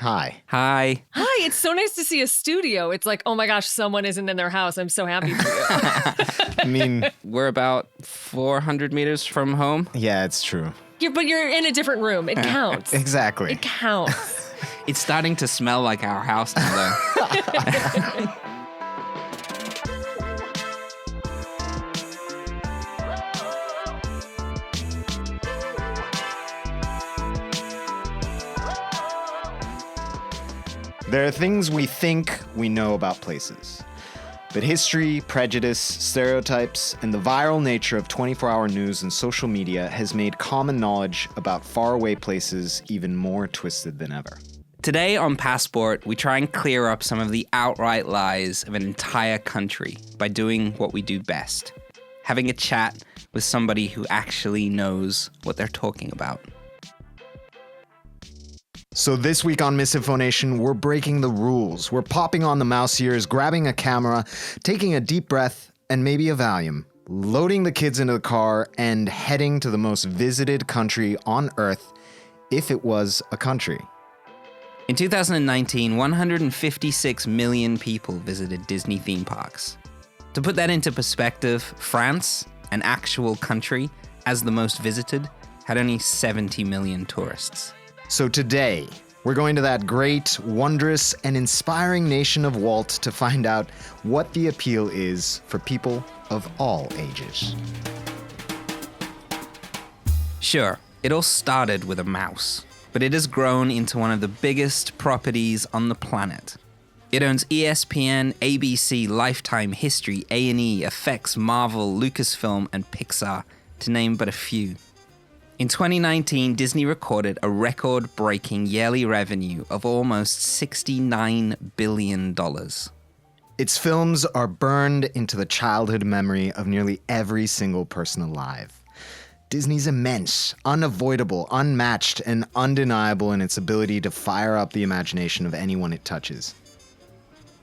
Hi. Hi. Hi, it's so nice to see a studio. It's like, oh my gosh, someone isn't in their house. I'm so happy for you. I mean, We're about 400 meters from home. yeah, it's true. But you're in a different room. It counts. Exactly. It counts. It's starting to smell like our house now, though. There are things we think we know about places. But history, prejudice, stereotypes, and the viral nature of 24-hour news and social media has made common knowledge about faraway places even more twisted than ever. Today on Passport, we try and clear up some of the outright lies of an entire country by doing what we do best, having a chat with somebody who actually knows what they're talking about. So this week on MisInfoNation, we're breaking the rules. We're popping on the mouse ears, grabbing a camera, taking a deep breath, and maybe a Valium, loading the kids into the car, and heading to the most visited country on Earth, if it was a country. In 2019, 156 million people visited Disney theme parks. To put that into perspective, France, an actual country, as the most visited, had only 70 million tourists. So today, we're going to that great, wondrous, and inspiring nation of Walt to find out what the appeal is for people of all ages. Sure, it all started with a mouse, but it has grown into one of the biggest properties on the planet. It owns ESPN, ABC, Lifetime, History, A&E, FX, Marvel, Lucasfilm, and Pixar, to name but a few. In 2019, Disney recorded a record-breaking yearly revenue of almost $69 billion. Its films are burned into the childhood memory of nearly every single person alive. Disney's immense, unavoidable, unmatched, and undeniable in its ability to fire up the imagination of anyone it touches.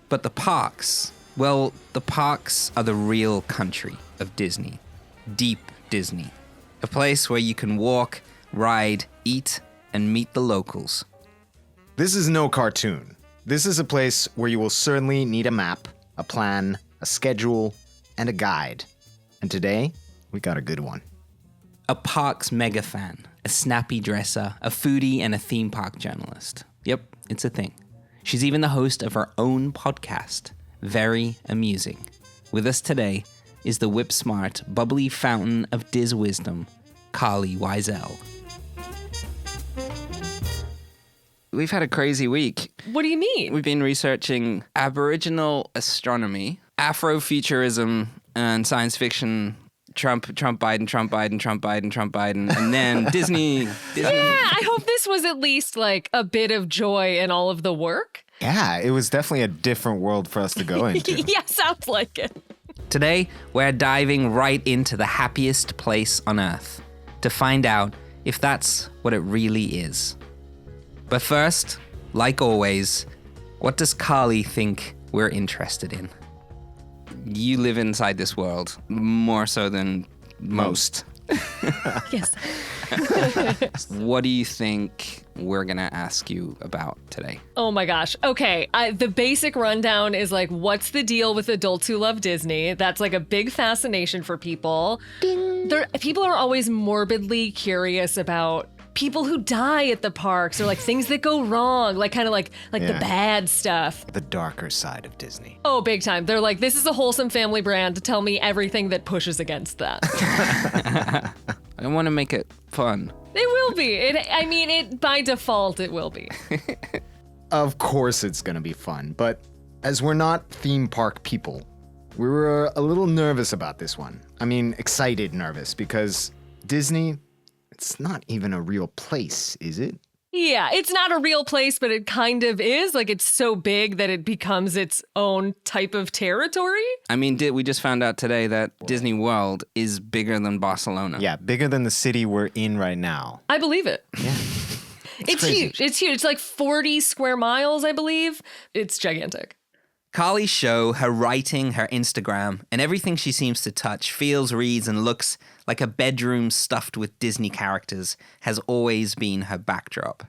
But the parks, well, the parks are the real country of Disney. Deep Disney. A place where you can walk, ride, eat, and meet the locals. This is no cartoon. This is a place where you will certainly need a map, a plan, a schedule, and a guide. And today, we got a good one. A parks mega fan, a snappy dresser, a foodie, and a theme park journalist. Yep, it's a thing. She's even the host of her own podcast, Very Amusing. With us today is the whip-smart, bubbly fountain of Diz wisdom, Carlye Wisel. We've had a crazy week. what do you mean? We've been researching Aboriginal astronomy, Afrofuturism, and science fiction. Trump, Biden, and then Disney. Yeah, I hope this was at least like a bit of joy in all of the work. Yeah, it was definitely a different world for us to go into. Yeah, sounds like it. Today, we're diving right into the happiest place on Earth to find out if that's what it really is. But first, like always, what does Carlye think we're interested in? You live inside this world more so than most. Yes. What do you think we're going to ask you about today? Oh my gosh. Okay. The basic rundown is like, what's the deal with adults who love Disney? That's like a big fascination for people. People are always morbidly curious about people who die at the parks or like things that go wrong, like kind of like the bad stuff. The darker side of Disney. Oh, big time. They're like, this is a wholesome family brand to tell me everything that pushes against that. I want to make it fun. It will be. By default, it will be. Of course it's going to be fun, but as we're not theme park people, we were a little nervous about this one. I mean, excited nervous, because Disney, it's not even a real place, is it? Yeah, it's not a real place, but it kind of is. Like, it's so big that it becomes its own type of territory. I mean, we just found out today that Disney World is bigger than Barcelona. Yeah, bigger than the city we're in right now. I believe it. Yeah. It's huge. It's huge. It's like 40 square miles, I believe. It's gigantic. Carlye's show, her writing, her Instagram, and everything she seems to touch, feels, reads, and looks like a bedroom stuffed with Disney characters has always been her backdrop.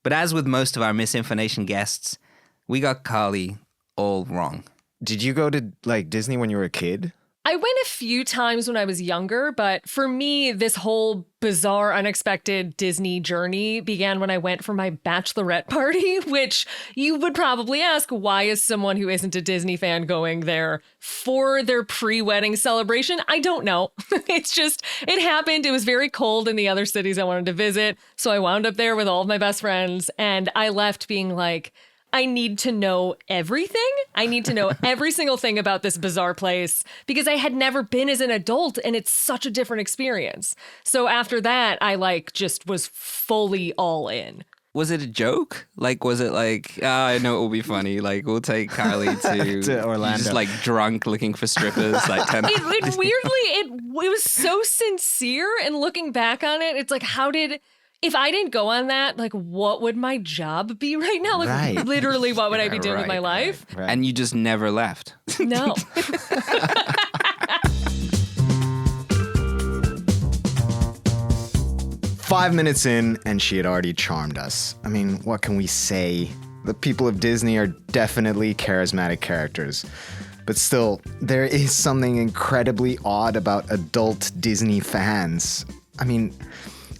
But as with most of our MisInfoNation guests, we got Carlye all wrong. Did you go to like Disney when you were a kid? I went a few times when I was younger, but for me, this whole bizarre, unexpected Disney journey began when I went for my bachelorette party, which you would probably ask, why is someone who isn't a Disney fan going there for their pre-wedding celebration? I don't know. It's just, it happened. It was very cold in the other cities I wanted to visit. So I wound up there with all of my best friends, and I left being like, I need to know everything. I need to know every single thing about this bizarre place because I had never been as an adult and it's such a different experience. So after that, I just was fully all in. Was it a joke? Was it I know it will be funny. We'll take Carlye to Orlando. Just drunk looking for strippers. It weirdly, it was so sincere. And looking back on it, it's if I didn't go on that, what would my job be right now? Right. Literally, what would I be doing with my life? Right. And you just never left. No. 5 minutes in, and she had already charmed us. I mean, what can we say? The people of Disney are definitely charismatic characters. But still, there is something incredibly odd about adult Disney fans. I mean,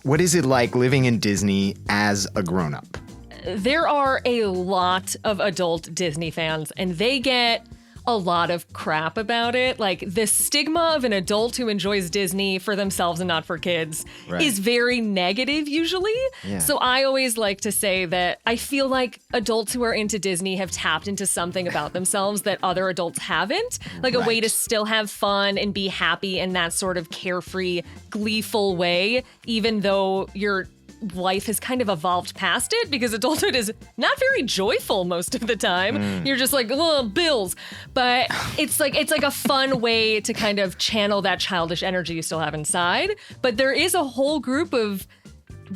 what is it like living in Disney as a grown-up? There are a lot of adult Disney fans, and they get a lot of crap about it. The stigma of an adult who enjoys Disney for themselves and not for kids is very negative usually. Yeah. So I always like to say that I feel like adults who are into Disney have tapped into something about themselves that other adults haven't. A way to still have fun and be happy in that sort of carefree, gleeful way, even though your life has kind of evolved past it because adulthood is not very joyful most of the time. You're just bills. But it's a fun way to kind of channel that childish energy you still have inside. But there is a whole group of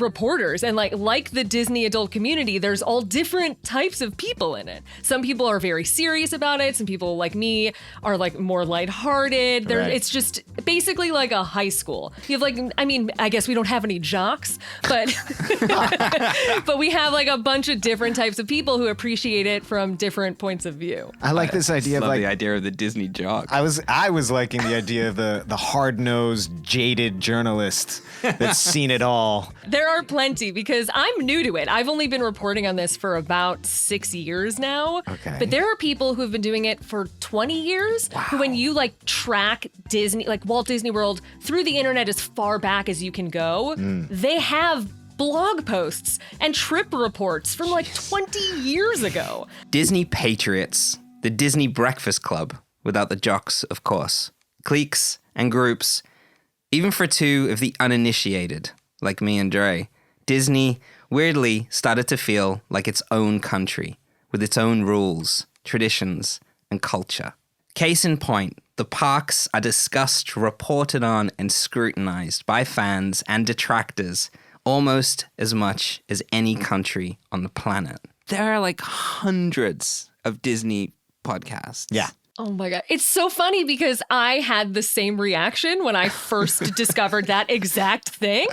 reporters and like the Disney adult community, there's all different types of people in it. Some people are very serious about it. Some people like me are more lighthearted. It's just basically like a high school. You have I guess we don't have any jocks, but but we have a bunch of different types of people who appreciate it from different points of view. I like this idea love of the idea of the Disney jock. I was liking the idea of the hard-nosed, jaded journalist that's seen it all. There are plenty because I'm new to it. I've only been reporting on this for about 6 years now. Okay. But there are people who have been doing it for 20 years who, when you track Disney, Walt Disney World through the internet as far back as you can go, they have blog posts and trip reports from 20 years ago. Disney Patriots, the Disney Breakfast Club, without the jocks, of course. Cliques and groups, even for two of the uninitiated, like me and Dre. Disney weirdly started to feel like its own country, with its own rules, traditions, and culture. Case in point, the parks are discussed, reported on, and scrutinized by fans and detractors almost as much as any country on the planet. There are hundreds of Disney podcasts. Yeah. Oh my God. It's so funny because I had the same reaction when I first discovered that exact thing.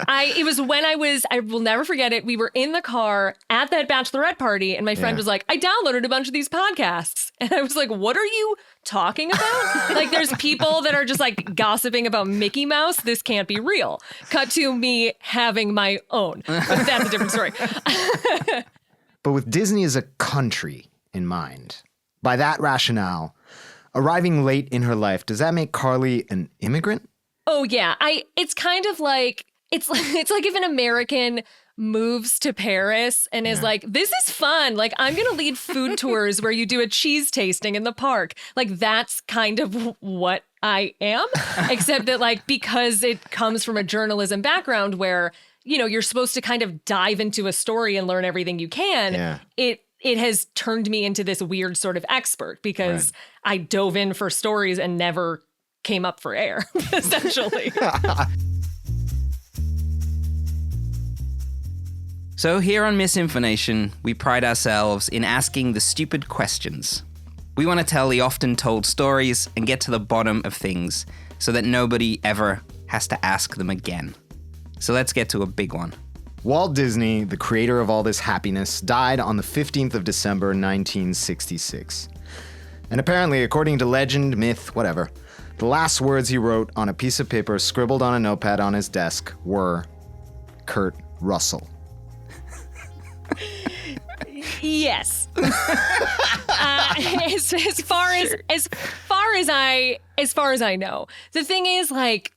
It was when I will never forget it. We were in the car at that bachelorette party and my friend was like, I downloaded a bunch of these podcasts. And I was like, what are you talking about? There's people that are just gossiping about Mickey Mouse. This can't be real. Cut to me having my own. But that's a different story. But with Disney as a country in mind, by that rationale, arriving late in her life, does that make Carlye an immigrant? Oh yeah, it's kind of it's like if an American moves to Paris and is this is fun. I'm going to lead food tours where you do a cheese tasting in the park. That's kind of what I am, except that because it comes from a journalism background where, you're supposed to kind of dive into a story and learn everything you can. It has turned me into this weird sort of expert because I dove in for stories and never came up for air, essentially. So here on MisInfoNation, we pride ourselves in asking the stupid questions. We want to tell the often told stories and get to the bottom of things so that nobody ever has to ask them again. So let's get to a big one. Walt Disney, the creator of all this happiness, died on the 15th of December, 1966. And apparently, according to legend, myth, whatever, the last words he wrote on a piece of paper scribbled on a notepad on his desk were, Kurt Russell. Yes. As far as I know, the thing is, like,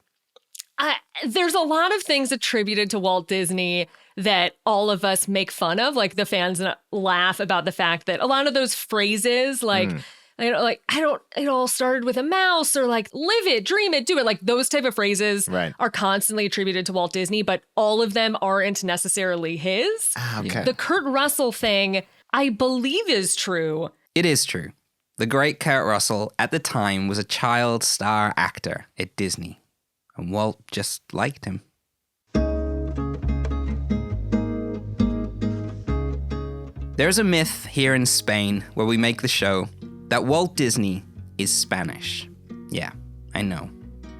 there's a lot of things attributed to Walt Disney that all of us make fun of. Like, the fans laugh about the fact that a lot of those phrases, like, it all started with a mouse, or like, live it, dream it, do it. Like, those type of phrases are constantly attributed to Walt Disney, but all of them aren't necessarily his. Okay. The Kurt Russell thing, I believe, is true. It is true. The great Kurt Russell at the time was a child star actor at Disney, and Walt just liked him. There's a myth here in Spain where we make the show that Walt Disney is Spanish. Yeah, I know.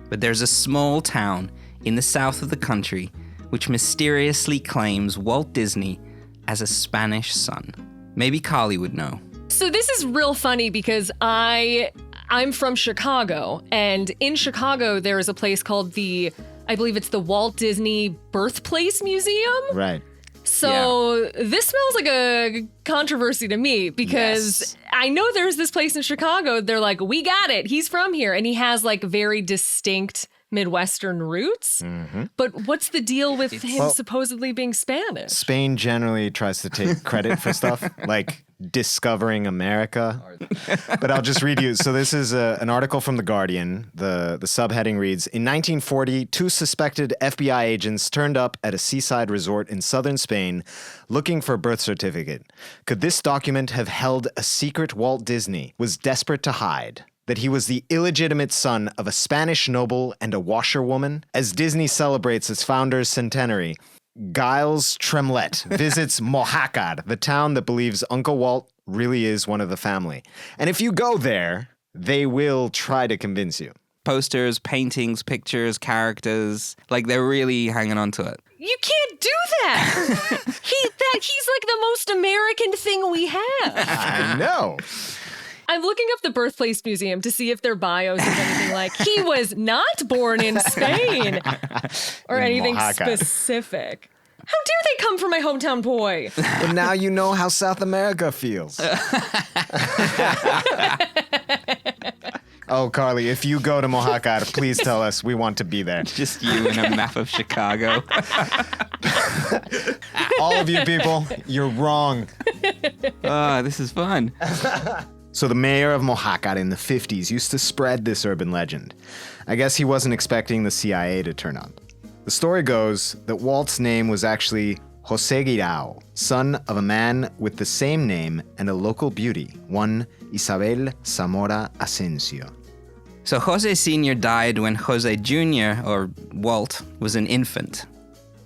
But there's a small town in the south of the country which mysteriously claims Walt Disney as a Spanish son. Maybe Carlye would know. So this is real funny because I'm from Chicago, and in Chicago there is a place called I believe it's the Walt Disney Birthplace Museum. Right. So this smells like a controversy to me, because I know there's this place in Chicago. They're like, we got it. He's from here. And he has like very distinct Midwestern roots. Mm-hmm. But what's the deal with him supposedly being Spanish? Spain generally tries to take credit for stuff like discovering America. But I'll just read you. So this is an article from The Guardian. The subheading reads, in 1940, 2 suspected FBI agents turned up at a seaside resort in southern Spain looking for a birth certificate. Could this document have held a secret Walt Disney was desperate to hide? That he was the illegitimate son of a Spanish noble and a washerwoman? As Disney celebrates its founder's centenary, Giles Tremlett visits Mojácar, the town that believes Uncle Walt really is one of the family. And if you go there, they will try to convince you. Posters, paintings, pictures, characters, like they're really hanging on to it. You can't do that. He's like the most American thing we have. I know. I'm looking up the Birthplace Museum to see if their bios is anything like, he was not born in Spain, or In anything Mojácar. Specific. How dare they come for my hometown boy? Well, now you know how South America feels. Oh, Carlye, if you go to Mojácar, please tell us. We want to be there. Just you in a map of Chicago. All of you people, you're wrong. This is fun. So the mayor of Mojácar in the 50s used to spread this urban legend. I guess he wasn't expecting the CIA to turn up. The story goes that Walt's name was actually José Guirao, son of a man with the same name and a local beauty, one Isabel Zamora Asensio. So Jose Sr. died when Jose Jr., or Walt, was an infant.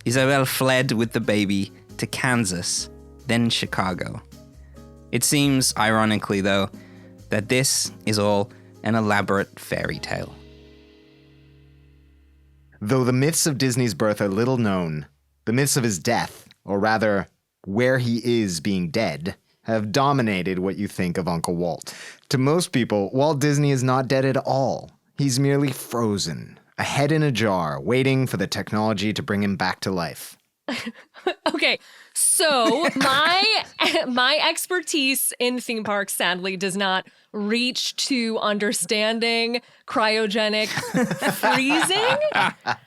Isabel fled with the baby to Kansas, then Chicago. It seems, ironically though, that this is all an elaborate fairy tale. Though the myths of Disney's birth are little known, the myths of his death, or rather, where he is being dead, have dominated what you think of Uncle Walt. To most people, Walt Disney is not dead at all. He's merely frozen, a head in a jar, waiting for the technology to bring him back to life. Okay, so my expertise in theme parks sadly does not reach to understanding cryogenic freezing.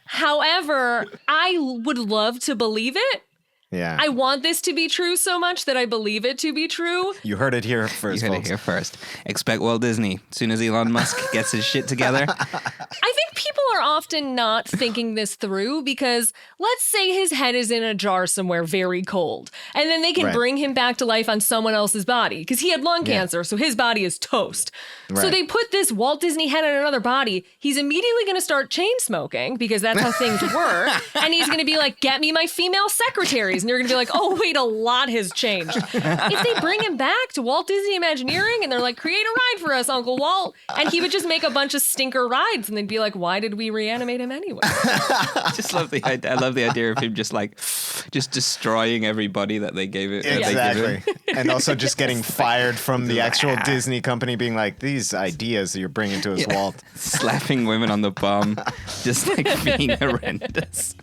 However, I would love to believe it. Yeah. I want this to be true so much that I believe it to be true. You heard it here first, You heard it folks. here first. Expect Walt Disney. As soon as Elon Musk gets his shit together. I think people are often not thinking this through, because let's say his head is in a jar somewhere very cold, and then they can Right. bring him back to life on someone else's body because he had lung cancer, so his body is toast. So Right. they put this Walt Disney head in another body. He's immediately going to start chain smoking because that's how things work. And he's going to be like, get me my female secretaries. stories, and you're gonna be like, oh wait, a lot has changed. If they bring him back to Walt Disney Imagineering and they're like, create a ride for us, Uncle Walt, and he would just make a bunch of stinker rides, and they'd be like, why did we reanimate him anyway? I just love the idea. I love the idea of him just destroying everybody that they gave it. Exactly. And also just getting fired from the actual Disney company, being like, these ideas that you're bringing to us, Walt. Slapping women on the bum, just like being horrendous.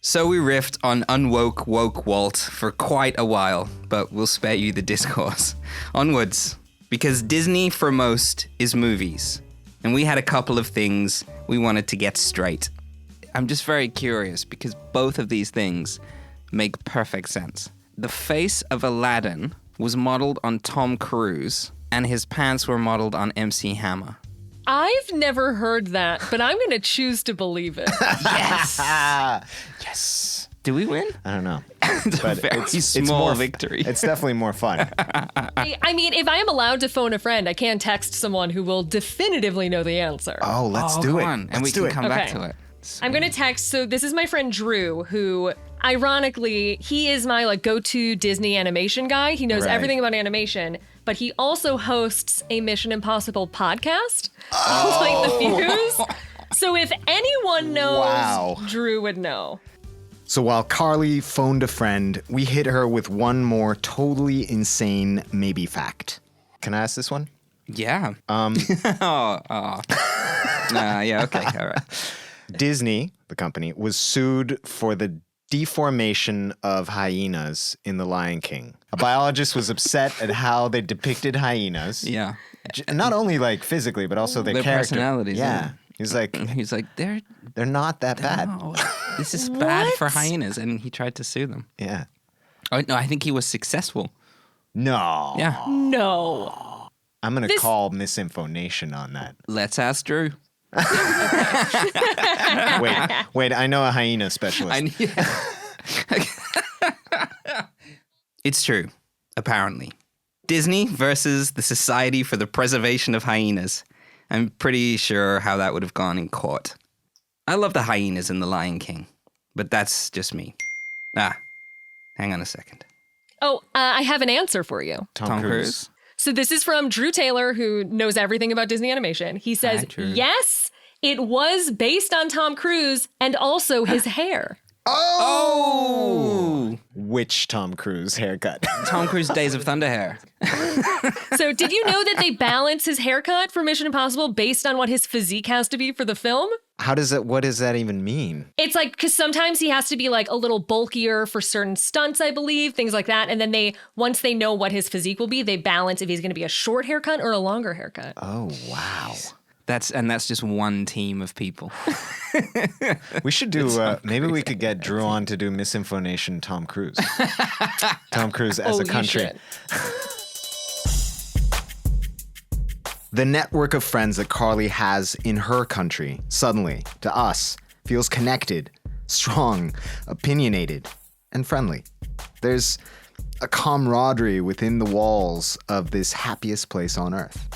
So we riffed on unwoke woke Walt for quite a while, but we'll spare you the discourse. Onwards, because Disney for most is movies, and we had a couple of things we wanted to get straight. I'm just very curious because both of these things make perfect sense. The face of Aladdin was modeled on Tom Cruise, and his pants were modeled on MC Hammer. I've never heard that, but I'm going to choose to believe it. Yes! Yes. Do we win? I don't know. But it's small more victory. It's definitely more fun. I mean, if I am allowed to phone a friend, I can text someone who will definitively know the answer. Oh, let's do it. On, and Let's we do can it. come back Okay. to it. I'm going to text. So this is my friend Drew, who ironically, he is my like go-to Disney animation guy. He knows Right. everything about animation, but he also hosts a Mission Impossible podcast. Oh. Like the Fuse. So if anyone knows, Wow. Drew would know. So while Carlye phoned a friend, we hit her with one more totally insane maybe fact. Can I ask this one? Yeah. Yeah, okay, all right. Disney, the company, was sued for the deformation of hyenas in The Lion King. A biologist was upset at how they depicted hyenas. Yeah. Not only like physically, but also their character. personalities, Yeah. yeah. He's like, they're not that bad. no, this is bad for What? hyenas, and he tried to sue them. Yeah. Oh, no, I think he was successful. No. Yeah. No. I'm going to This- call MisInfoNation on that. Let's ask Drew. Wait, I know a hyena specialist. It's true, apparently. Disney versus the Society for the Preservation of Hyenas. I'm pretty sure how that would have gone in court. I love the hyenas in The Lion King, but that's just me. Hang on a second. Oh, I have an answer for you. Tom Cruise. So this is from Drew Taylor, who knows everything about Disney animation. He says, Hi, Drew. yes, it was based on Tom Cruise and also his hair. Oh! Which Tom Cruise haircut? Tom Cruise Days of Thunder hair. So did you know that they balance his haircut for Mission Impossible based on what his physique has to be for the film? What does that even mean? It's like, because sometimes he has to be like a little bulkier for certain stunts, I believe, things like that. And then once they know what his physique will be, they balance if he's going to be a short haircut or a longer haircut. Oh, wow. That's just one team of people. We should do, maybe we could get Drew on to do MisInfoNation Tom Cruise. Tom Cruise as a you country. should. The network of friends that Carlye has in her country, suddenly, to us, feels connected, strong, opinionated, and friendly. There's a camaraderie within the walls of this happiest place on earth.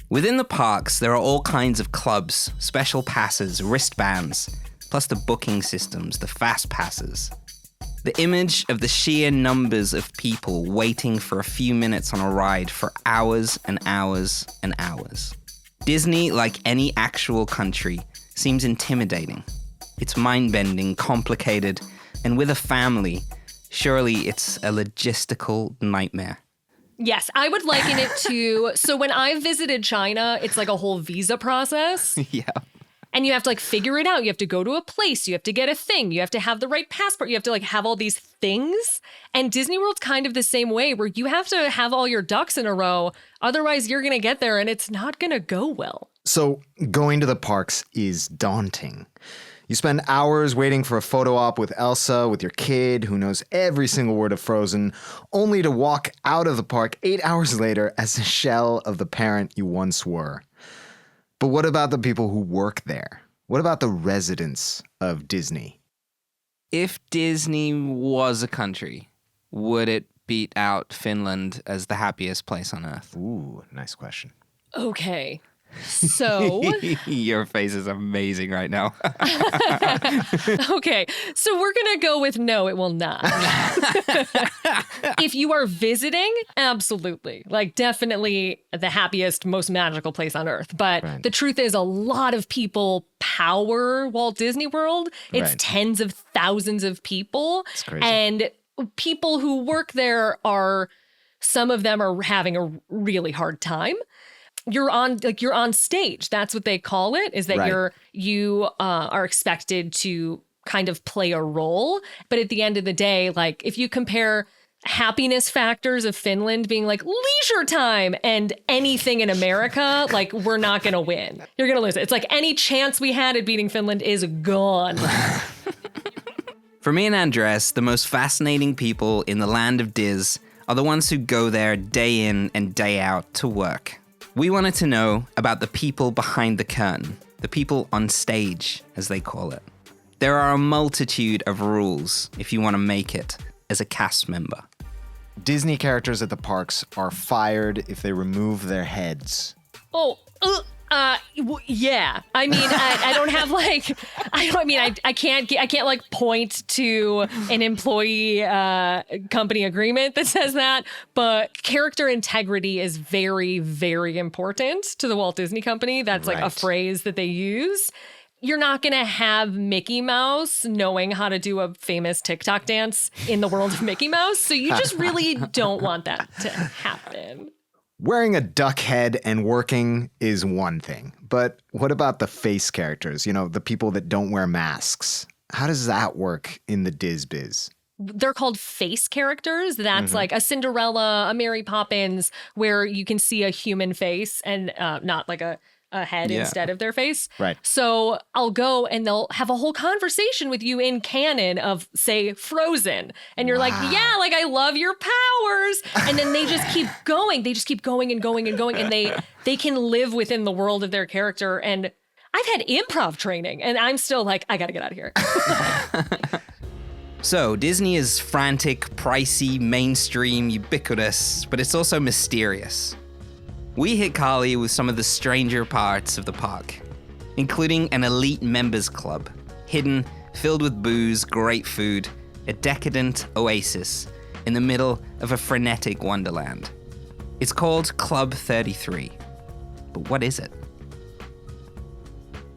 Within the parks, there are all kinds of clubs, special passes, wristbands, plus the booking systems, the fast passes. The image of the sheer numbers of people waiting for a few minutes on a ride for hours and hours and hours. Disney, like any actual country, seems intimidating. It's mind-bending, complicated, and with a family, surely it's a logistical nightmare. Yes, I would liken it to, so when I visited China, it's like a whole visa process. Yeah. And you have to like figure it out. You have to go to a place. You have to get a thing. You have to have the right passport. You have to like have all these things. And Disney World's kind of the same way where you have to have all your ducks in a row. Otherwise, you're going to get there and it's not going to go well. So going to the parks is daunting. You spend hours waiting for a photo op with Elsa, with your kid who knows every single word of Frozen, only to walk out of the park 8 hours later as a shell of the parent you once were. But what about the people who work there? What about the residents of Disney? If Disney was a country, would it beat out Finland as the happiest place on earth? Ooh, nice question. Okay. So, Your face is amazing right now. okay, so we're going to go with no, it will not. If you are visiting, absolutely. Like, definitely the happiest, most magical place on earth. But the truth is, a lot of people power Walt Disney World. It's tens of thousands of people. It's crazy. And people who work there some of them are having a really hard time. You're on stage. That's what they call it, is that you are expected to kind of play a role. But at the end of the day, like, if you compare happiness factors of Finland being like leisure time and anything in America, like, we're not going to win. You're going to lose it. It's like any chance we had at beating Finland is gone. For me and Andres, the most fascinating people in the land of Diz are the ones who go there day in and day out to work. We wanted to know about the people behind the curtain, the people on stage, as they call it. There are a multitude of rules if you want to make it as a cast member. Disney characters at the parks are fired if they remove their heads. Yeah. I mean, I don't have like, I can't like point to an employee company agreement that says that, but character integrity is very, very important to the Walt Disney Company. That's like a phrase that they use. You're not going to have Mickey Mouse knowing how to do a famous TikTok dance in the world of Mickey Mouse. So you just really don't want that to happen. Wearing a duck head and working is one thing, but what about the face characters? You know, the people that don't wear masks. How does that work in the Diz biz? They're called face characters. That's like a Cinderella, a Mary Poppins, where you can see a human face and not like a head instead of their face. Right. So I'll go and they'll have a whole conversation with you in canon of, say, Frozen. And you're like, yeah, like, I love your powers. And then they just keep going. They just keep going and going and going. And they can live within the world of their character. And I've had improv training and I'm still like, I got to get out of here. So, Disney is frantic, pricey, mainstream, ubiquitous, but it's also mysterious. We hit Carlye with some of the stranger parts of the park, including an elite members club, hidden, filled with booze, great food, a decadent oasis in the middle of a frenetic wonderland. It's called Club 33. But what is it?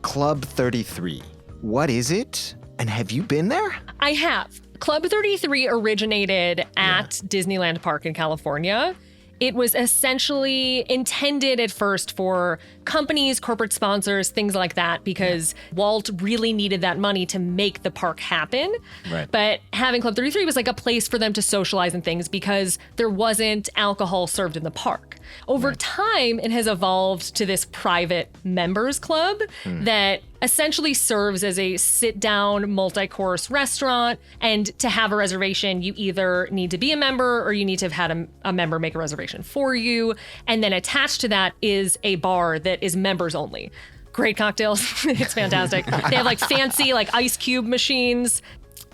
Club 33. What is it? And have you been there? I have. Club 33 originated at Disneyland Park in California. It was essentially intended at first for companies, corporate sponsors, things like that, because Walt really needed that money to make the park happen. Right. But having Club 33 was like a place for them to socialize and things because there wasn't alcohol served in the park. Over time, it has evolved to this private members club that essentially serves as a sit-down, multi-course restaurant. And to have a reservation, you either need to be a member or you need to have had a member make a reservation for you. And then attached to that is a bar that is members only. Great cocktails. It's fantastic. They have like fancy like ice cube machines.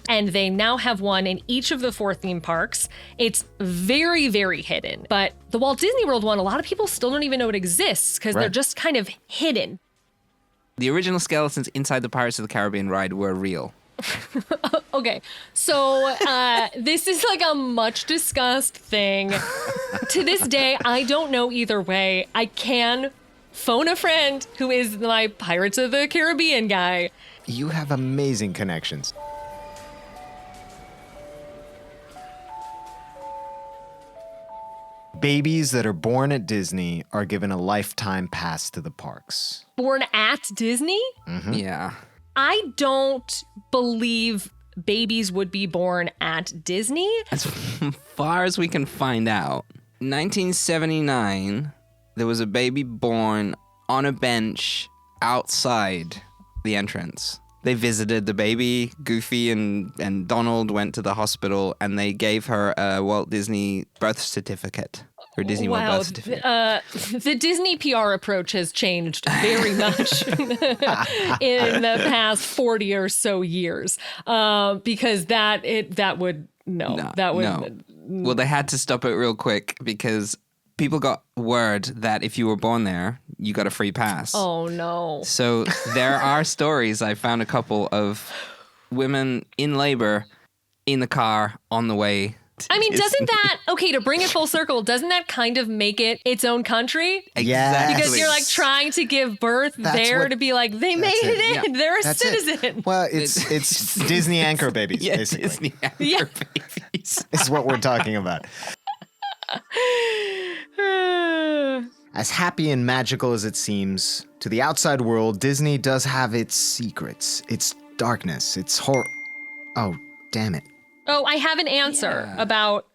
And they now have one in each of the 4 theme parks. It's very, very hidden. But the Walt Disney World one, a lot of people still don't even know it exists because they're just kind of hidden. The original skeletons inside the Pirates of the Caribbean ride were real. Okay, so this is like a much discussed thing. To this day, I don't know either way. I can phone a friend who is my Pirates of the Caribbean guy. You have amazing connections. Babies that are born at Disney are given a lifetime pass to the parks. Born at Disney? Yeah. I don't believe babies would be born at Disney. As far as we can find out, 1979, there was a baby born on a bench outside the entrance. They visited the baby. Goofy and Donald went to the hospital and they gave her a Walt Disney birth certificate. Her Disney World birth certificate. The Disney PR approach has changed very much in the past 40 or so years. Because that would. Well, they had to stop it real quick because people got word that if you were born there, you got a free pass. Oh, no. So there are stories. I found a couple of women in labor in the car on the way. I mean, doesn't that, okay, to bring it full circle, doesn't that kind of make it its own country? Yes. Because you're like trying to give birth to be like, they made it in. Yeah. They're a That's citizen. it. Well, it's Disney anchor babies, Yeah, basically. Disney anchor Yeah. babies. Is what we're talking about. As happy and magical as it seems, to the outside world, Disney does have its secrets, its darkness, its horror. Oh, damn it. Oh, I have an answer about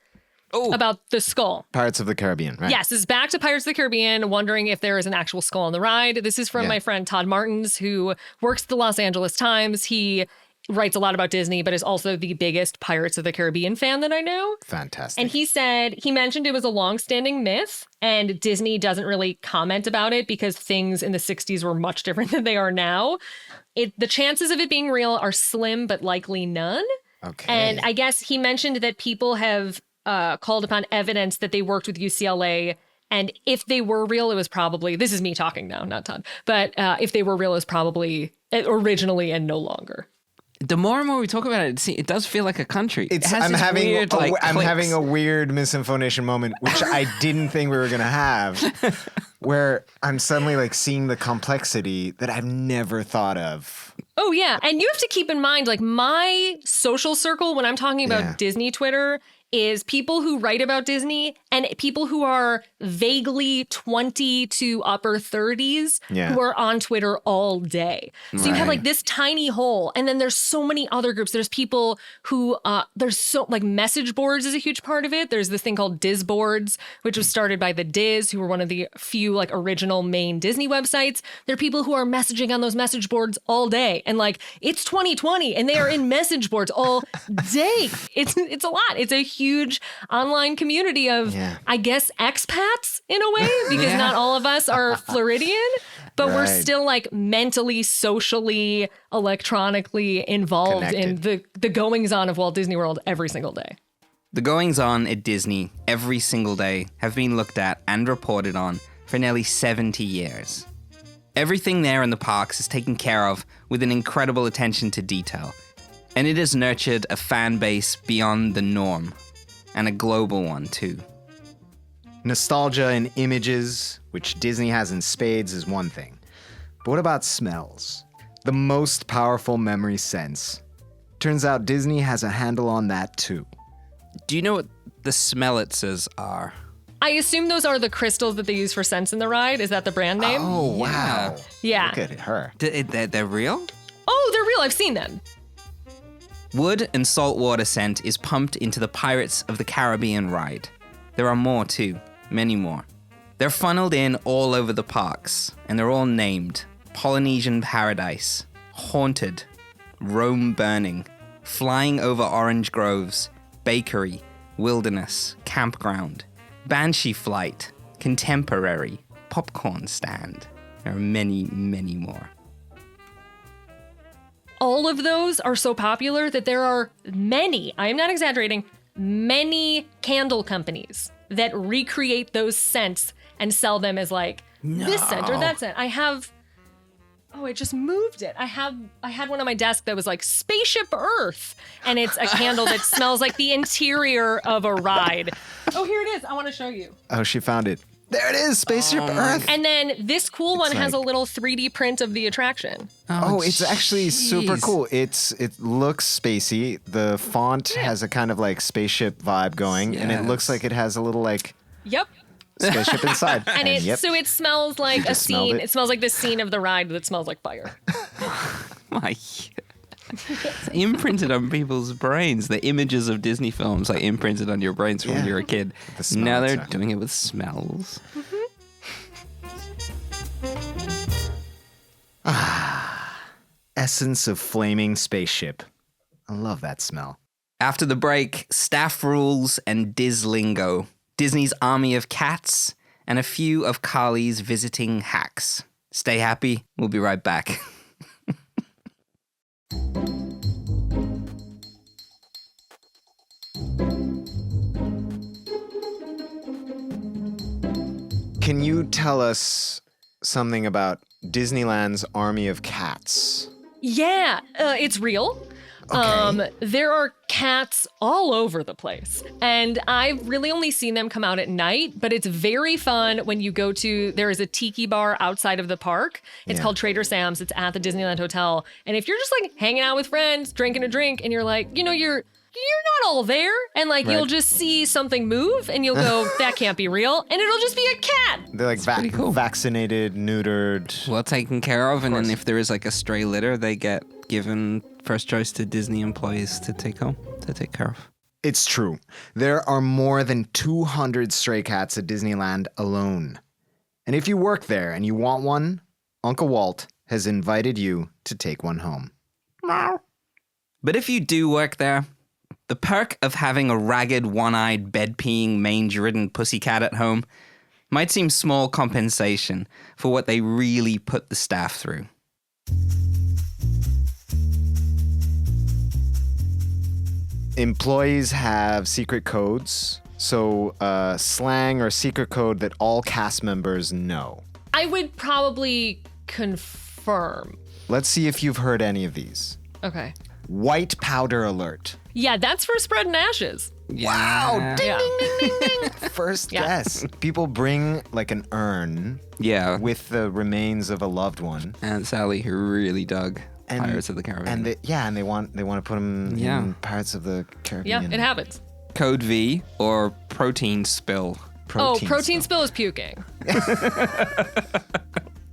the skull. Pirates of the Caribbean, right? Yes, this is back to Pirates of the Caribbean, wondering if there is an actual skull on the ride. This is from my friend Todd Martins, who works at the Los Angeles Times. He writes a lot about Disney, but is also the biggest Pirates of the Caribbean fan that I know. Fantastic. And he mentioned it was a long-standing myth, and Disney doesn't really comment about it because things in the 60s were much different than they are now. The chances of it being real are slim, but likely none. Okay. And I guess he mentioned that people have called upon evidence that they worked with UCLA. And if they were real, it was probably, this is me talking now, not Todd, but if they were real, it was probably originally and no longer. The more and more we talk about it, it does feel like a country. I'm having a weird MisInfoNation moment, which I didn't think we were going to have, where I'm suddenly like seeing the complexity that I've never thought of. Oh, yeah. And you have to keep in mind, like, my social circle when I'm talking about Disney Twitter is people who write about Disney and people who are vaguely 20 to upper 30s who are on Twitter all day. So you have like this tiny hole. And then there's so many other groups. There's people who, like message boards is a huge part of it. There's this thing called Diz boards, which was started by the Diz, who were one of the few like original main Disney websites. There are people who are messaging on those message boards all day. And like, it's 2020 and they are in message boards all day. It's a lot. It's a huge online community of, I guess, expats in a way, because not all of us are Floridian, but we're still like mentally, socially, electronically involved in the goings on of Walt Disney World every single day. The goings on at Disney every single day have been looked at and reported on for nearly 70 years. Everything there in the parks is taken care of with an incredible attention to detail, and it has nurtured a fan base beyond the norm. And a global one, too. Nostalgia and images, which Disney has in spades, is one thing. But what about smells? The most powerful memory sense. Turns out Disney has a handle on that, too. Do you know what the Smellitzers are? I assume those are the crystals that they use for scents in the ride. Is that the brand name? Oh, wow. Yeah. Look at her. They're real? Oh, they're real. I've seen them. Wood and saltwater scent is pumped into the Pirates of the Caribbean ride. There are more too, many more. They're funneled in all over the parks, and they're all named Polynesian Paradise, Haunted, Rome Burning, Flying Over Orange Groves, Bakery, Wilderness, Campground, Banshee Flight, Contemporary, Popcorn Stand. There are many, many more. All of those are so popular that there are many, I am not exaggerating, many candle companies that recreate those scents and sell them as like this scent or that scent. I just moved it. I had one on my desk that was like Spaceship Earth, and it's a candle that smells like the interior of a ride. Oh, here it is. I want to show you. Oh, she found it. There it is, Spaceship Earth. And then this cool one has a little 3D print of the attraction. Oh, it's actually super cool. It looks spacey. The font has a kind of like spaceship vibe going, and it looks like it has a little like spaceship inside. And so it smells like a scene. it. It smells like this scene of the ride that smells like fire. My It's imprinted on people's brains. The images of Disney films are imprinted on your brains from when you're a kid. Now they're doing it with smells. Essence of flaming spaceship. I love that smell. After the break, staff rules and Dislingo, Disney's army of cats, and a few of Carlye's visiting hacks. Stay happy. We'll be right back. Can you tell us something about Disneyland's Army of Cats? Yeah, it's real. Okay. There are cats all over the place. And I've really only seen them come out at night, but it's very fun when you go to, there is a tiki bar outside of the park. It's called Trader Sam's. It's at the Disneyland Hotel. And if you're just like hanging out with friends, drinking a drink, and you're like, you're not all there. And like, you'll just see something move and you'll go, that can't be real. And it'll just be a cat. They're like vaccinated, neutered. Well taken care of, and then if there is like a stray litter, they get given first choice to Disney employees to take care of. It's true. There are more than 200 stray cats at Disneyland alone. And if you work there and you want one, Uncle Walt has invited you to take one home. But if you do work there, the perk of having a ragged, one-eyed, bed-peeing, mange-ridden pussycat at home might seem small compensation for what they really put the staff through. Employees have secret codes, so slang or secret code that all cast members know. I would probably confirm. Let's see if you've heard any of these. Okay. White powder alert. Yeah, that's for spreading ashes. Wow! Ding, Yeah. ding, ding, ding, ding. First guess. People bring like an urn Yeah, with the remains of a loved one. Aunt Sally, who really dug Pirates of the Caribbean. And they want to put them in Pirates of the Caribbean. Yeah, it happens. Code V, or protein spill. Protein spill is puking.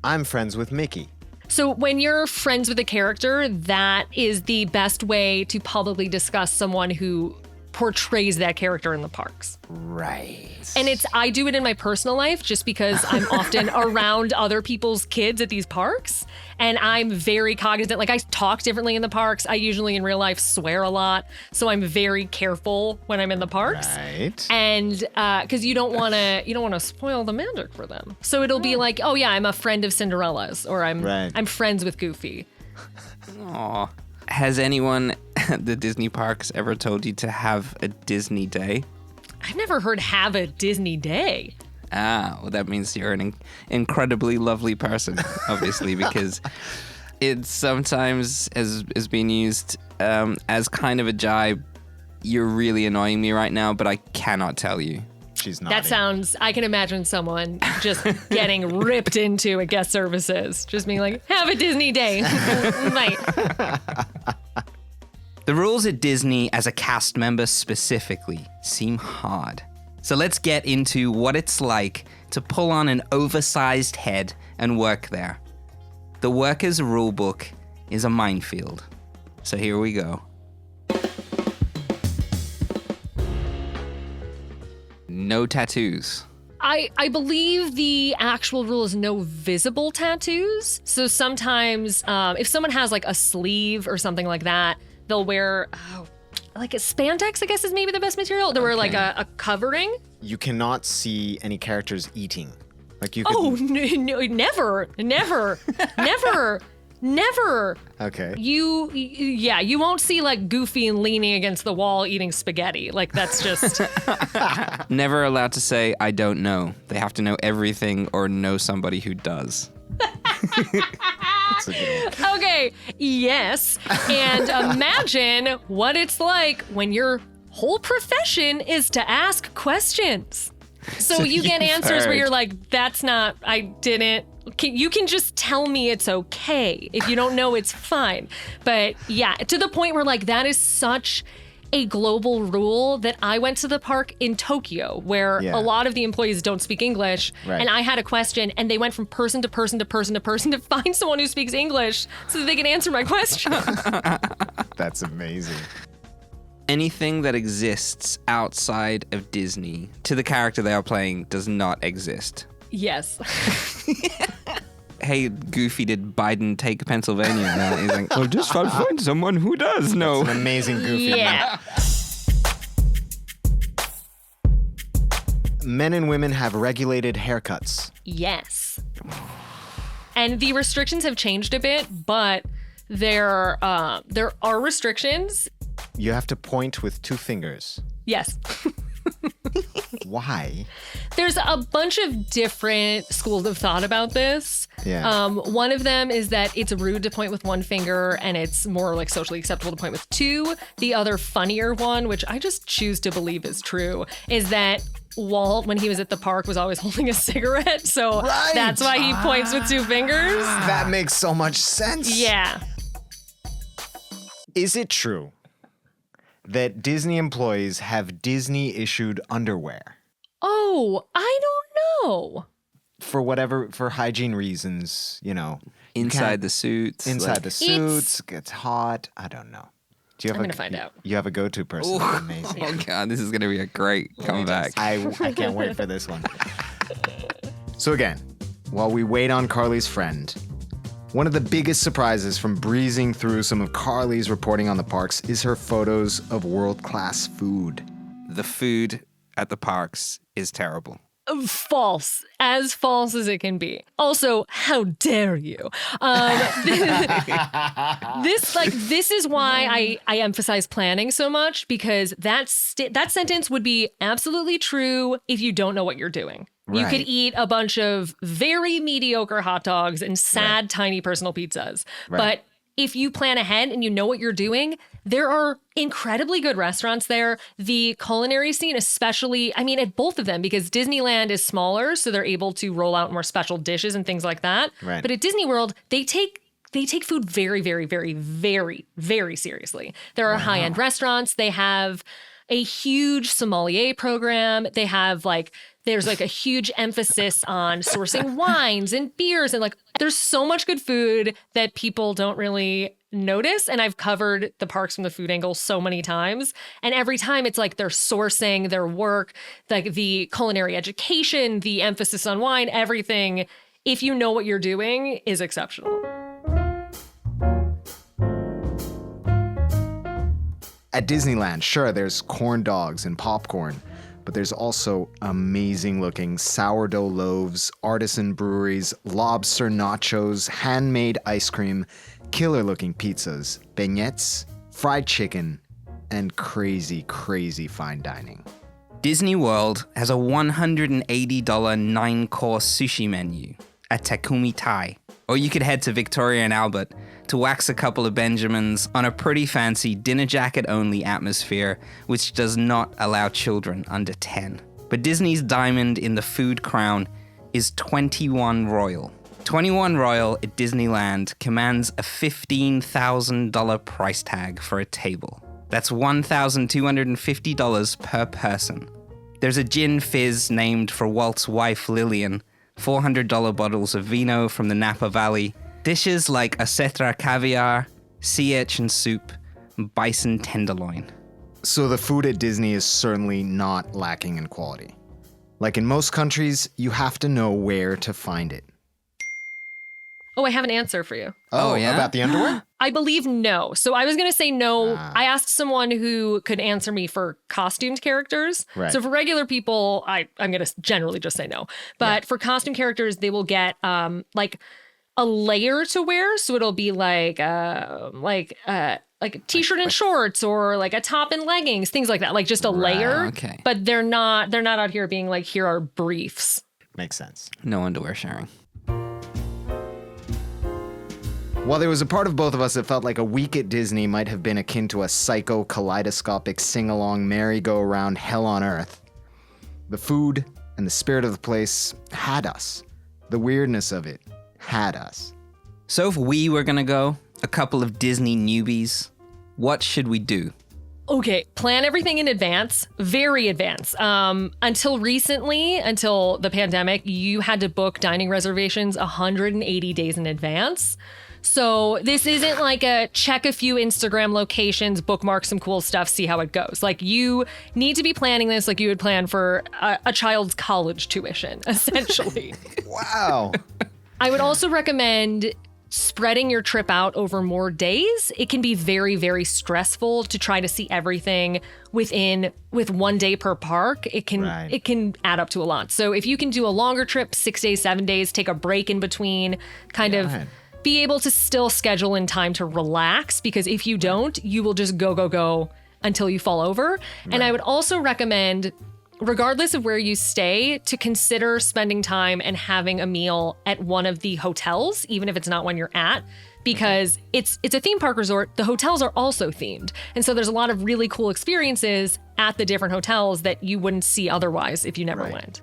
I'm friends with Mickey. So when you're friends with a character, that is the best way to publicly discuss someone who portrays that character in the parks. Right. And I do it in my personal life just because I'm often around other people's kids at these parks. And I'm very cognizant. Like, I talk differently in the parks. I usually in real life swear a lot. So I'm very careful when I'm in the parks. Right. And because you don't want to spoil the magic for them. So it'll be like, oh yeah, I'm a friend of Cinderella's, or I'm friends with Goofy. Aw. Has anyone at the Disney parks ever told you to have a Disney day? I've never heard have a Disney day. Ah, well, that means you're an incredibly lovely person, obviously, because it sometimes is being used as kind of a jibe. You're really annoying me right now, but I cannot tell you. She's not. That sounds, I can imagine someone just getting ripped into at guest services, just being like, have a Disney day. Right. The rules at Disney as a cast member specifically seem hard. So let's get into what it's like to pull on an oversized head and work there. The workers' rulebook is a minefield. So here we go. No tattoos. I believe the actual rule is no visible tattoos. So sometimes if someone has like a sleeve or something like that, they'll wear like a spandex, I guess is maybe the best material. They'll wear like a covering. You cannot see any characters eating. Like you could. Oh, no, never. Okay. You won't see like Goofy and leaning against the wall eating spaghetti. Like that's just. Never allowed to say, I don't know. They have to know everything or know somebody who does. That's a good one. Okay, yes. And imagine what it's like when your whole profession is to ask questions. So you get answers where you're like, that's not, I didn't. You can just tell me it's okay. If you don't know, it's fine. But yeah, to the point where like that is such a global rule that I went to the park in Tokyo where a lot of the employees don't speak English. Right. And I had a question and they went from person to person to person to person to find someone who speaks English so that they can answer my question. That's amazing. Anything that exists outside of Disney to the character they are playing does not exist. Yes. Hey, Goofy, did Biden take Pennsylvania? And he's like, well, just find someone who does know. An amazing Goofy. Yeah. Men and women have regulated haircuts. Yes. And the restrictions have changed a bit, but there are restrictions. You have to point with 2 fingers. Yes. Why? There's a bunch of different schools of thought about this. Yeah. One of them is that it's rude to point with one finger and it's more like socially acceptable to point with two. The other funnier one, which I just choose to believe is true, is that Walt, when he was at the park, was always holding a cigarette. So Right. that's why he points with two fingers. That makes so much sense. Yeah. Is it true that Disney employees have Disney-issued underwear? Oh, I don't know. For hygiene reasons, you know. you Inside can't- the suits. Inside like- the suits, gets hot. I don't know. Do you have I'm gonna find out. You have a go-to person. Ooh. Amazing. Oh God, this is going to be a great comeback. I can't wait for this one. So again, while we wait on Carlye's friend, one of the biggest surprises from breezing through some of Carlye's reporting on the parks is her photos of world-class food. The food at the parks is terrible. False as it can be. Also, how dare you? This is why I emphasize planning so much, because that sentence would be absolutely true if you don't know what you're doing. You could Right. eat a bunch of very mediocre hot dogs and sad, tiny personal pizzas. Right. But if you plan ahead and you know what you're doing, there are incredibly good restaurants there. The culinary scene, especially, I mean, at both of them, because Disneyland is smaller, so they're able to roll out more special dishes and things like that. Right. But at Disney World, they take food very, very, very, very, very seriously. There are high-end restaurants. They have a huge sommelier program. They have there's a huge emphasis on sourcing wines and beers, and there's so much good food that people don't really notice. And I've covered the parks from the food angle so many times, and every time it's their sourcing, their work, the culinary education, the emphasis on wine, everything, if you know what you're doing, is exceptional. At Disneyland, sure, there's corn dogs and popcorn, but there's also amazing-looking sourdough loaves, artisan breweries, lobster nachos, handmade ice cream, killer-looking pizzas, beignets, fried chicken, and crazy, crazy fine dining. Disney World has a $180 9-course sushi menu at Takumi Thai. Or you could head to Victoria and Albert to wax a couple of Benjamins on a pretty fancy dinner jacket only atmosphere, which does not allow children under 10. But Disney's diamond in the food crown is 21 Royal. 21 Royal at Disneyland commands a $15,000 price tag for a table. That's $1,250 per person. There's a gin fizz named for Walt's wife Lillian, $400 bottles of vino from the Napa Valley, dishes like a Cetra caviar, sea urchin soup, and bison tenderloin. So the food at Disney is certainly not lacking in quality. Like in most countries, you have to know where to find it. Oh, I have an answer for you. Oh, yeah? About the underwear? I believe no. So I was going to say no. I asked someone who could answer me for costumed characters. Right. So for regular people, I'm going to generally just say no. But for costume characters, they will get a layer to wear. So it'll be like a t-shirt and shorts, or like a top and leggings, things like that. Like just a layer. okay. But they're not out here being like, here are briefs. Makes sense. No underwear sharing. While there was a part of both of us that felt like a week at Disney might have been akin to a psycho kaleidoscopic sing-along merry-go-round hell on earth, the food and the spirit of the place had us. The weirdness of it had us. So if we were gonna go, a couple of Disney newbies, what should we do? Okay, plan everything in advance, very advance. Until recently, until the pandemic, you had to book dining reservations 180 days in advance. So this isn't like a check a few Instagram locations, bookmark some cool stuff, see how it goes. Like, you need to be planning this like you would plan for a child's college tuition, essentially. Wow. I would also recommend spreading your trip out over more days. It can be very, very stressful to try to see everything with 1 day per park. It can add up to a lot. So if you can do a longer trip, 6 days, 7 days, take a break in between, kind of be able to still schedule in time to relax, because if you don't, you will just go until you fall over. And I would also recommend regardless of where you stay, to consider spending time and having a meal at one of the hotels, even if it's not one you're at, because it's a theme park resort. The hotels are also themed. And so there's a lot of really cool experiences at the different hotels that you wouldn't see otherwise if you never went.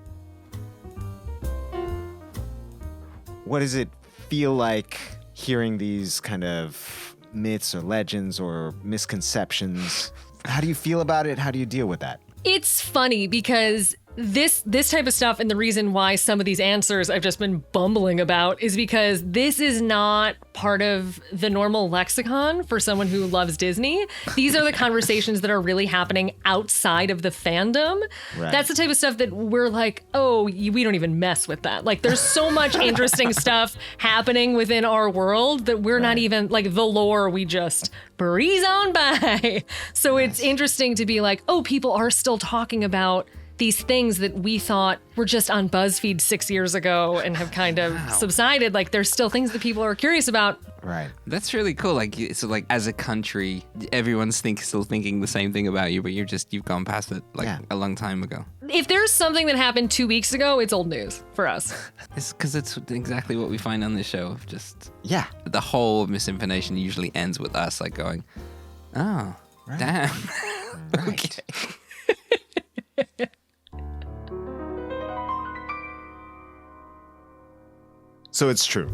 What does it feel like hearing these kind of myths or legends or misconceptions? How do you feel about it? How do you deal with that? It's funny because this type of stuff, and the reason why some of these answers I've just been bumbling about, is because this is not part of the normal lexicon for someone who loves Disney. These are the conversations that are really happening outside of the fandom. Right. That's the type of stuff that we're like, oh, we don't even mess with that. Like, there's so much interesting stuff happening within our world that we're not even, like, the lore, we just breeze on by. So it's interesting to be like, oh, people are still talking about these things that we thought were just on BuzzFeed 6 years ago and have kind of subsided. Like, there's still things that people are curious about. Right. That's really cool. Like, so like as a country, everyone's still thinking the same thing about you, but you've gone past it a long time ago. If there's something that happened 2 weeks ago, it's old news for us. It's because it's exactly what we find on this show. Of just the whole of MisInfoNation usually ends with us like going, oh, damn. Right. Okay. So it's true,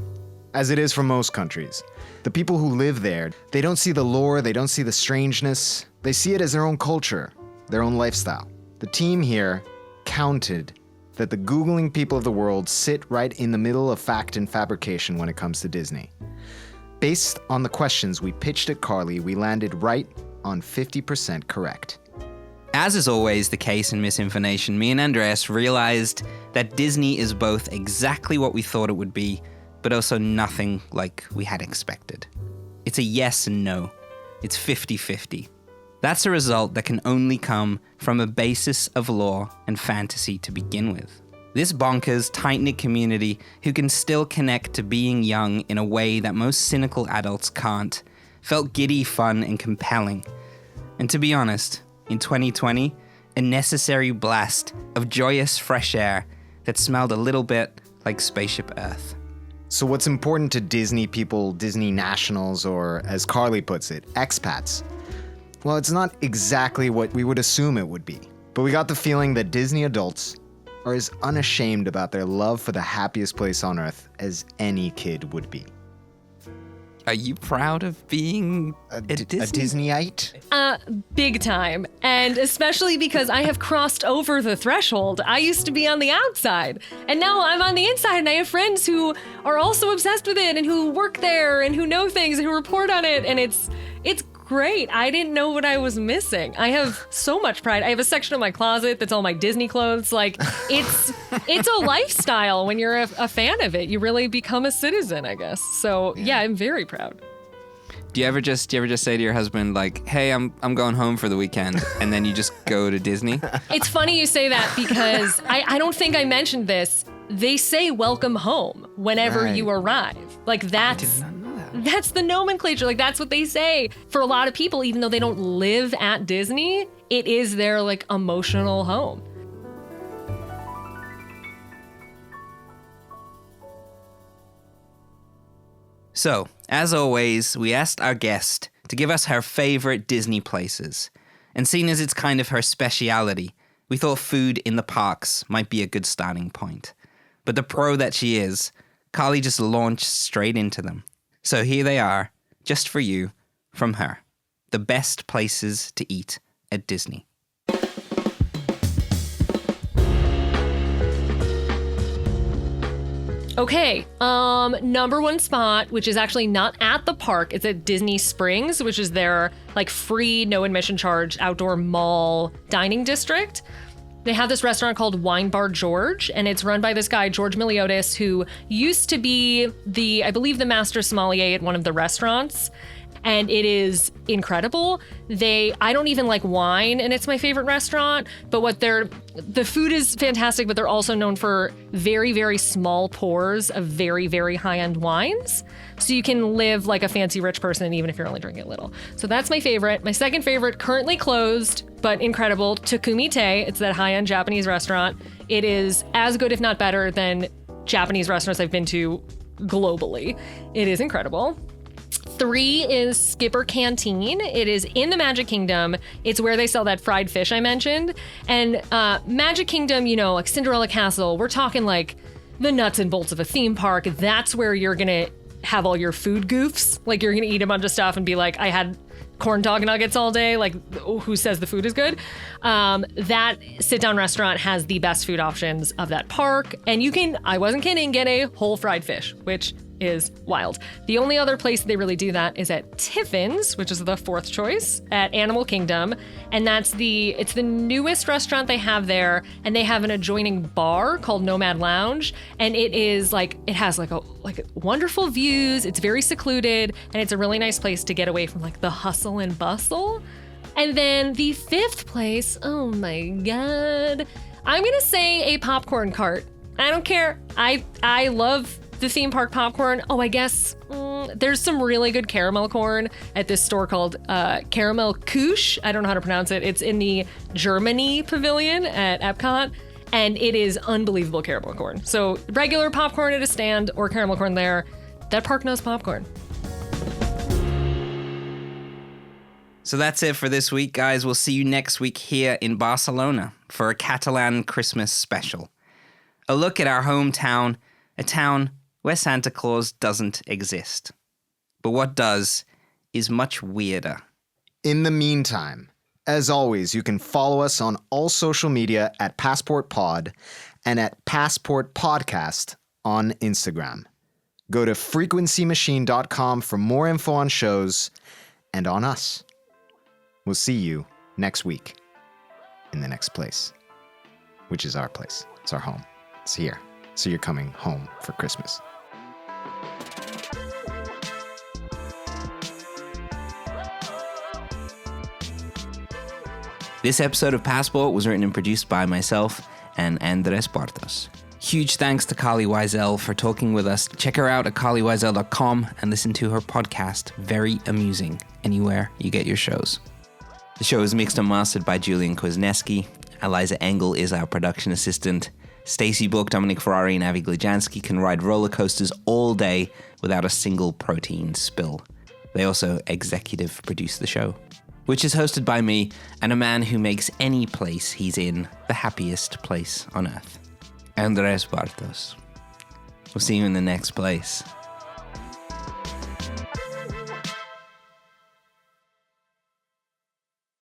as it is for most countries. The people who live there, they don't see the lore, they don't see the strangeness. They see it as their own culture, their own lifestyle. The team here counted that the Googling people of the world sit right in the middle of fact and fabrication when it comes to Disney. Based on the questions we pitched at Carlye, we landed right on 50% correct. As is always the case in MisInfoNation, me and Andreas realized that Disney is both exactly what we thought it would be, but also nothing like we had expected. It's a yes and no. It's 50-50. That's a result that can only come from a basis of lore and fantasy to begin with. This bonkers, tight-knit community who can still connect to being young in a way that most cynical adults can't, felt giddy, fun, and compelling. And to be honest, in 2020, a necessary blast of joyous fresh air that smelled a little bit like Spaceship Earth. So what's important to Disney people, Disney nationals, or as Carlye puts it, expats? Well, it's not exactly what we would assume it would be. But we got the feeling that Disney adults are as unashamed about their love for the happiest place on earth as any kid would be. Are you proud of being a Disneyite? Big time. And especially because I have crossed over the threshold. I used to be on the outside, and now I'm on the inside, and I have friends who are also obsessed with it and who work there and who know things and who report on it, and it's great. I didn't know what I was missing. I have so much pride. I have a section of my closet that's all my Disney clothes. Like, it's a lifestyle when you're a fan of it. You really become a citizen, I guess. So yeah, I'm very proud. Do you ever just say to your husband, like, hey, I'm going home for the weekend, and then you just go to Disney? It's funny you say that because I don't think I mentioned this. They say welcome home whenever you arrive. Like, that's the nomenclature. Like, that's what they say. For a lot of people, even though they don't live at Disney, it is their, like, emotional home. So, as always, we asked our guest to give us her favorite Disney places. And seeing as it's kind of her speciality, we thought food in the parks might be a good starting point. But the pro that she is, Carlye just launched straight into them. So here they are, just for you, from her. The best places to eat at Disney. Okay, number one spot, which is actually not at the park, it's at Disney Springs, which is their, like, free, no admission charge outdoor mall dining district. They have this restaurant called Wine Bar George, and it's run by this guy, George Miliotis, who used to be I believe the master sommelier at one of the restaurants. and it is incredible. I don't even like wine, and it's my favorite restaurant, but the food is fantastic, but they're also known for very, very small pours of very, very high-end wines. So you can live like a fancy rich person even if you're only drinking a little. So that's my favorite. My second favorite, currently closed, but incredible, Takumite. It's that high-end Japanese restaurant. It is as good, if not better, than Japanese restaurants I've been to globally. It is incredible. 3 is Skipper Canteen. It is in the Magic Kingdom. It's where they sell that fried fish I mentioned. And Magic Kingdom, like Cinderella Castle, we're talking like the nuts and bolts of a theme park. That's where you're going to have all your food goofs. Like you're going to eat a bunch of stuff and be like, I had corn dog nuggets all day. Like, who says the food is good? That sit-down restaurant has the best food options of that park. And you can, I wasn't kidding, get a whole fried fish, which is wild. The only other place they really do that is at Tiffin's, which is the 4th choice at Animal Kingdom. And it's the newest restaurant they have there. And they have an adjoining bar called Nomad Lounge. And it has wonderful views. It's very secluded. And it's a really nice place to get away from like the hustle and bustle. And then the 5th place, oh my God. I'm going to say a popcorn cart. I don't care. I love the theme park popcorn. Oh, I guess there's some really good caramel corn at this store called Caramel Couche. I don't know how to pronounce it. It's in the Germany pavilion at Epcot, and it is unbelievable caramel corn. So regular popcorn at a stand or caramel corn there. That park knows popcorn. So that's it for this week, guys. We'll see you next week here in Barcelona for a Catalan Christmas special. A look at our hometown, a town where Santa Claus doesn't exist. But what does is much weirder. In the meantime, as always, you can follow us on all social media at Passport Pod and at Passport Podcast on Instagram. Go to frequencymachine.com for more info on shows and on us. We'll see you next week in the next place, which is our place. It's our home. It's here. So you're coming home for Christmas. This episode of Passport was written and produced by myself and Andres Portos. Huge thanks to Carlye Wisel for talking with us. Check her out at carlyewisel.com and listen to her podcast, Very Amusing, anywhere you get your shows. The show is mixed and mastered by Julian Kwasniewski. Eliza Engel is our production assistant. Stacey Book, Dominic Ferrari, and Avi Glijanski can ride roller coasters all day without a single protein spill. They also executive produce the show, which is hosted by me and a man who makes any place he's in the happiest place on earth. Andres Bartos. We'll see you in the next place.